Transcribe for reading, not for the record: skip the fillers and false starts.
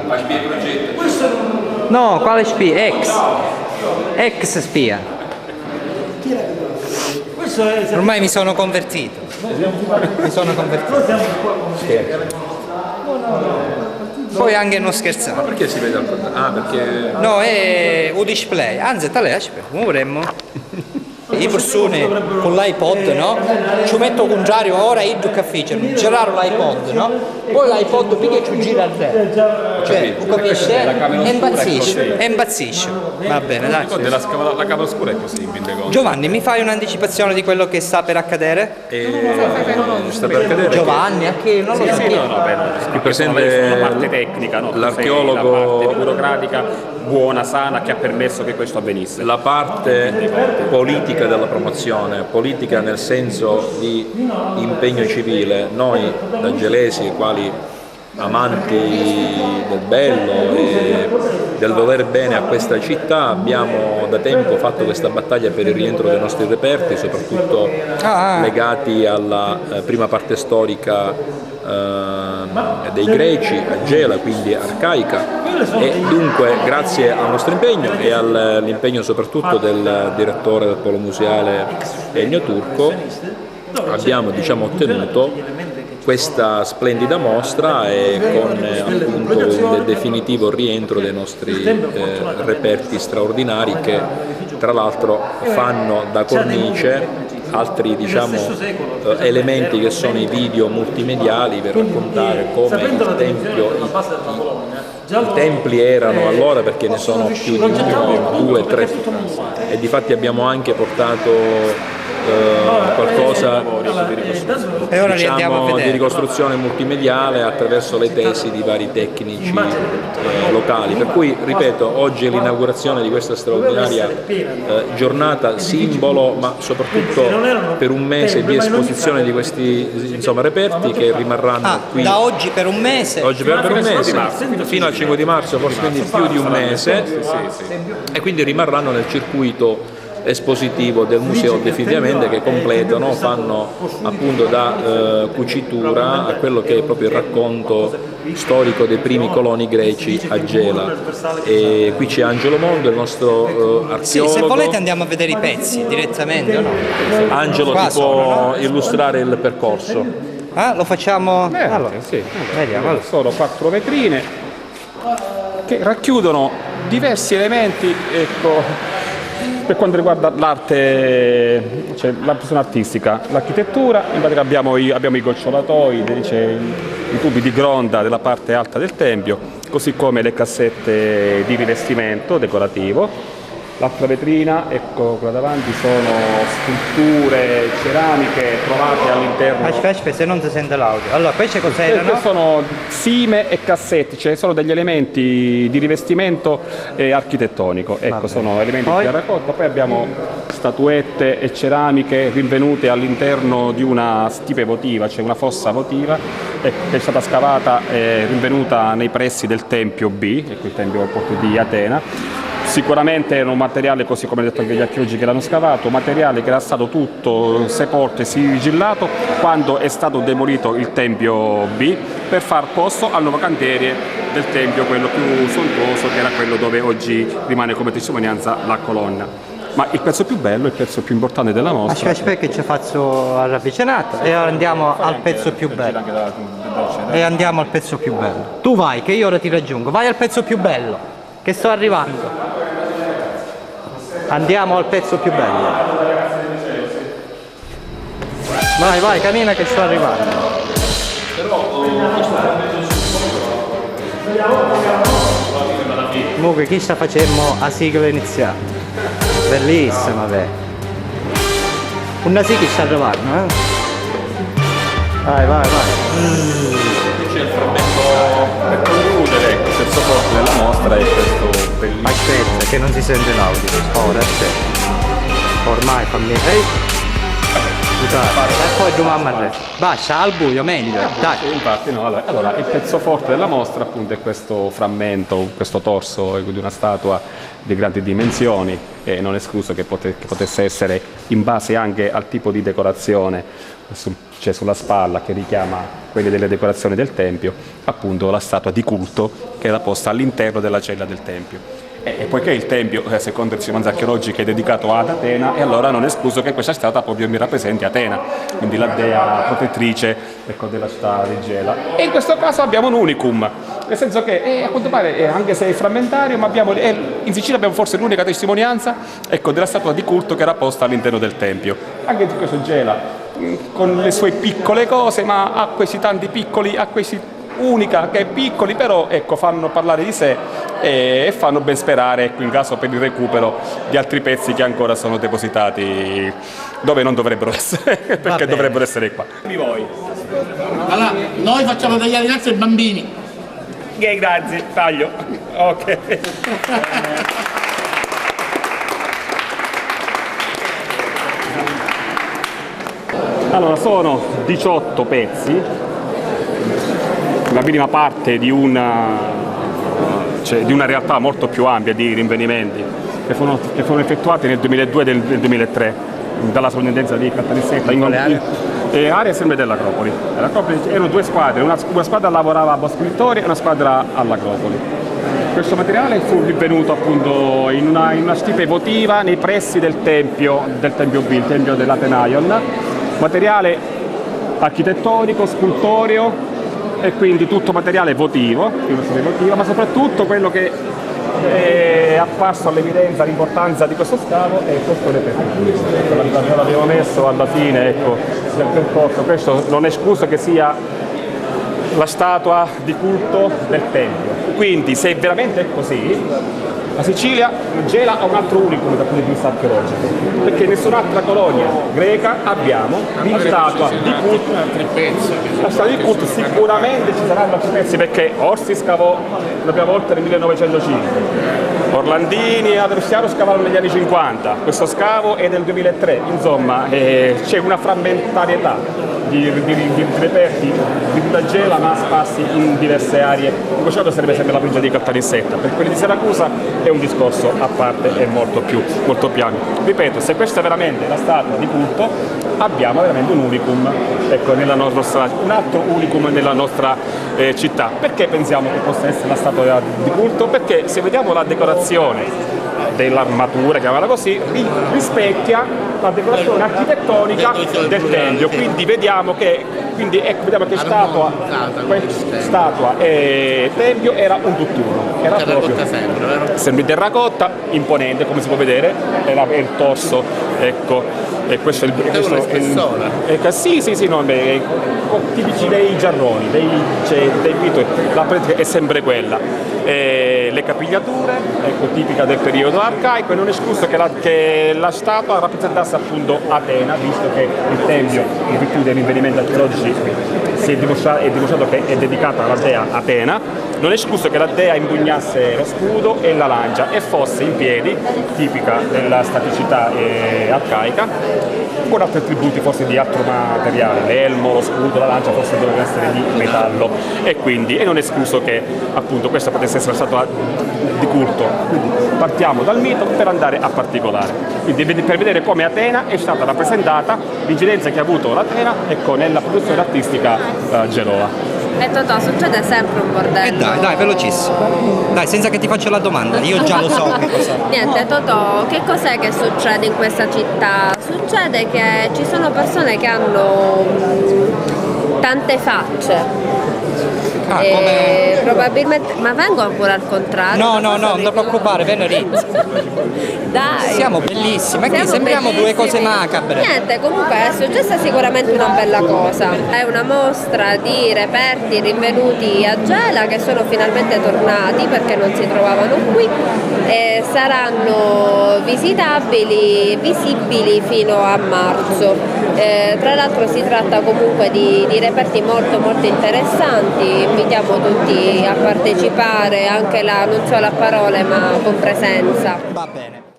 La spia di progetto. No, quale spia? Ex spia. Ormai mi sono convertito. Poi anche non scherzare. Ma perché si vede al contrario? Ah, perché... No, è un display. Anzi, tale, aspetta, come vorremmo? Le persone con l'iPod, no? Ci metto al contrario, ora io capisco, girare l'iPod, no? Poi l'iPod perché ci gira al re? Cioè, capisci? E impazzisce. Va bene, dai. La camera oscura è così, mi rendo conto. Giovanni, mi fai un'anticipazione di quello che sta per accadere? Sta per accadere. Giovanni, a che non lo so. Qui presente la parte tecnica, no? l'archeologo, la parte burocratica buona, sana, che ha permesso che questo avvenisse. la parte politica della promozione, politica nel senso di impegno civile. Noi da gelesi, quali amanti del bello e del voler bene a questa città, abbiamo da tempo fatto questa battaglia per il rientro dei nostri reperti, soprattutto legati alla prima parte storica dei Greci, a Gela, quindi arcaica, e dunque grazie al nostro impegno e all'impegno soprattutto del direttore del Polo Museale Ennio Turco abbiamo ottenuto questa splendida mostra e con appunto il definitivo rientro dei nostri reperti straordinari che tra l'altro fanno da cornice altri elementi che sono i video multimediali per raccontare come i templi erano allora, perché ne sono più di uno, due, tre, e difatti abbiamo anche portato qualcosa di ricostruzione multimediale attraverso le tesi di vari tecnici locali, per cui ripeto, oggi è l'inaugurazione di questa straordinaria giornata simbolo, ma soprattutto per un mese di esposizione di questi reperti che rimarranno qui da oggi per un mese, fino al 5 di marzo, forse, quindi più di un mese, e quindi rimarranno nel circuito espositivo del museo definitivamente, che completano, fanno appunto da cucitura a quello che è proprio il racconto storico dei primi coloni greci a Gela. E qui c'è Angelo Mondo, il nostro archeologo. Sì, se volete andiamo a vedere i pezzi direttamente, o no? Angelo Qua ti può illustrare il percorso. Lo facciamo? Allora, Sì. vediamo. Sono 4 vetrine che racchiudono diversi elementi, per quanto riguarda l'arte, cioè la persona artistica, l'architettura. In pratica abbiamo i gocciolatoi, i tubi di gronda della parte alta del tempio, così come le cassette di rivestimento decorativo. L'altra vetrina, ecco quella davanti, sono sculture ceramiche trovate all'interno. Aspetta, se non si sente l'audio. Allora, queste cos'erano? Queste sono sime e cassette, cioè sono degli elementi di rivestimento architettonico. Ecco, sono elementi che ha raccolto. Poi abbiamo statuette e ceramiche rinvenute all'interno di una stipe votiva, cioè una fossa votiva, che è stata scavata e rinvenuta nei pressi del Tempio B, ecco il Tempio appunto di Atena. Sicuramente era un materiale, così come hanno detto anche gli archeologi che l'hanno scavato, un materiale che era stato tutto sepolto e sigillato quando è stato demolito il Tempio B per far posto al nuovo cantiere del Tempio, quello più sontuoso, che era quello dove oggi rimane come testimonianza la colonna. Ma il pezzo più bello, il pezzo più importante della mostra... Aspetta che ci faccio ravvicinata e andiamo al pezzo più bello. Tu vai, che io ora ti raggiungo. Vai al pezzo più bello, che sto arrivando. Andiamo al pezzo più bello. Vai, cammina che sto arrivando. Comunque chi sta facendo a sigla iniziale? Bellissima, beh. Una sì che sta arrivando, Vai. C'è il frammento per concludere, ecco, il sottoporto della mostra è questo bellissimo. Aspetta, che non si sente l'audio. Ora aspetta. Ormai fammi. E poi domani al resto. Basta, al buio meglio, dai. Sì, infatti, no, allora, il pezzo forte della mostra appunto è questo frammento, questo torso di una statua di grandi dimensioni, e non è escluso che potesse essere in base anche al tipo di decorazione, c'è sulla spalla, che richiama quelle delle decorazioni del Tempio, appunto la statua di culto che era posta all'interno della cella del Tempio. E poiché il Tempio, secondo le testimonianze archeologiche, è dedicato ad Atena, e allora non è escluso che questa statua proprio mi rappresenti Atena, quindi la dea protettrice, ecco, della città di Gela. E in questo caso abbiamo un unicum, nel senso che a quanto pare, anche se è frammentario, ma in Sicilia abbiamo forse l'unica testimonianza, ecco, della statua di culto che era posta all'interno del Tempio. Anche in questo Gela, con le sue piccole cose, ma ha questi tanti piccoli, ha questi unica che è piccoli, però ecco, fanno parlare di sé e fanno ben sperare, ecco, in caso per il recupero di altri pezzi che ancora sono depositati dove non dovrebbero essere, perché dovrebbero essere qua. Voi. Allora, noi facciamo tagliare i nastri ai bambini. Grazie, taglio. Ok. Allora, sono 18 pezzi, la minima parte di una realtà molto più ampia di rinvenimenti che furono effettuati nel 2002 e nel 2003 dalla sovrintendenza di Caltanissetta area sempre dell'Acropoli. Erano due squadre, una squadra lavorava a Bosco Vittoria e una squadra all'Acropoli. Questo materiale fu rinvenuto appunto in una stipe votiva nei pressi del Tempio B, il Tempio dell'Atenaion, materiale architettonico, scultoreo, e quindi tutto materiale votivo, ma soprattutto quello che è apparso all'evidenza l'importanza di questo scavo è questo reperto. L'abbiamo messo alla fine, ecco, del percorso. Questo non è escluso che sia la statua di culto del Tempio. Quindi, se veramente è così, la Sicilia, Gela, ha un altro unicum dal punto di vista archeologico, perché nessun'altra colonia greca abbiamo di statua di culto. La statua di culto sicuramente ci saranno altri pezzi, perché Orsi scavò la prima volta nel 1905, Orlandini e Adriano scavarono negli anni 50, questo scavo è del 2003, insomma c'è una frammentarietà di reperti di tutta Gela, ma sparsi in diverse aree. In questo caso sarebbe sempre la provincia di Caltanissetta, per quelli di Siracusa è un discorso a parte e molto più ampio. Ripeto, se questa è veramente la statua di culto, abbiamo veramente un unicum, ecco, un altro unicum nella nostra città. Perché pensiamo che possa essere la statua di culto? Perché se vediamo la decorazione dell'armatura, chiamiamola così, rispecchia la decorazione architettonica del Tempio, quindi vediamo che statua e Tempio era un tutt'uno, era proprio sempre terracotta, imponente, come si può vedere, era il torso, ecco, e questo è sì, no, tipici dei giarroni, dei pittori, la pratica è sempre quella. Le capigliature, ecco, tipica del periodo arcaico, e non è escluso che la statua rappresentasse appunto Atena, visto che il Tempio, in virtù dei rinvenimenti archeologici, è dimostrato che è dedicata alla dea Atena. Non è escluso che la dea impugnasse lo scudo e la lancia e fosse in piedi, tipica della staticità arcaica, con altri attributi forse di altro materiale, l'elmo, lo scudo, la lancia forse dovevano essere di metallo, e non è escluso che appunto questa potesse essere la statua di culto. Quindi partiamo dal mito per andare a particolare, quindi per vedere come Atena è stata rappresentata, l'incidenza che ha avuto l'Atena, ecco, nella produzione artistica geloa. E Totò, succede sempre un bordello. Dai, velocissimo. Dai, senza che ti faccia la domanda, io già lo so che cosa. Niente, Totò, che cos'è che succede in questa città? Succede che ci sono persone che hanno tante facce. Come... probabilmente, ma vengono pure al contrario. No, non ti preoccupare, venerdì. Dai. Siamo bellissimi, qui sembriamo due cose macabre. Niente, comunque è successa sicuramente una bella cosa. È una mostra di reperti rinvenuti a Gela che sono finalmente tornati perché non si trovavano qui e saranno visibili fino a marzo. Tra l'altro si tratta comunque di reperti molto interessanti. Invitiamo tutti a partecipare anche là, non solo a parole ma con presenza. Va bene.